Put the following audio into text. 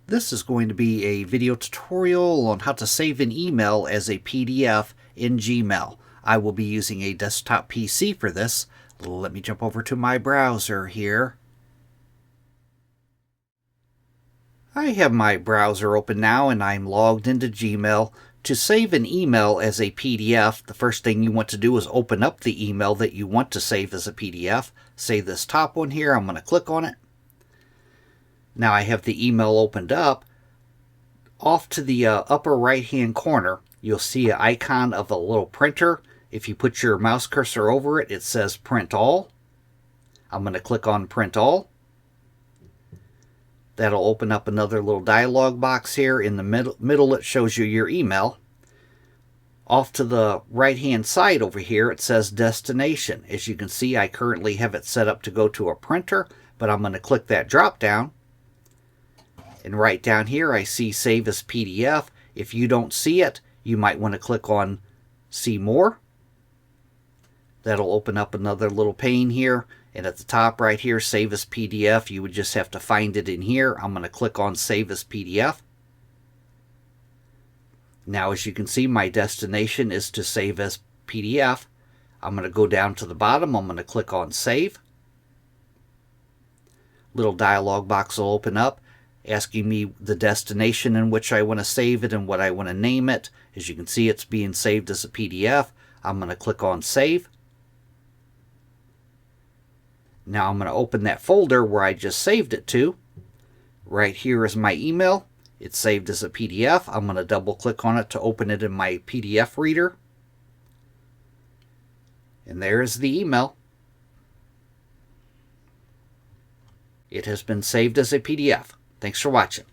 This is going to be a video tutorial on how to save an email as a PDF in Gmail. I will be using a desktop PC for this. Let me jump over to my browser here. I have my browser open now and I'm logged into Gmail. To save an email as a PDF, the first thing you want to do is open up the email that you want to save as a PDF. Say this top one here, I'm going to click on it. Now I have the email opened up. Off to the upper right hand corner, you'll see an icon of a little printer. If you put your mouse cursor over it, it says Print All. I'm going to click on Print All. That'll open up another little dialog box here. In the middle it shows you your email. Off to the right hand side over here it says Destination. As you can see, I currently have it set up to go to a printer, but I'm going to click that drop down. And right down here I see Save as PDF. If you don't see it, you might want to click on See More. That'll open up another little pane here. And at the top right here, Save as PDF. You would just have to find it in here. I'm going to click on Save as PDF. Now as you can see, my destination is to save as PDF. I'm going to go down to the bottom. I'm going to click on Save. Little dialog box will open up, asking me the destination in which I want to save it and what I want to name it. As you can see, it's being saved as a PDF. I'm going to click on Save. Now I'm going to open that folder where I just saved it to. Right here is my email. It's saved as a PDF. I'm going to double click on it to open it in my PDF reader. And there is the email. It has been saved as a PDF. Thanks for watching.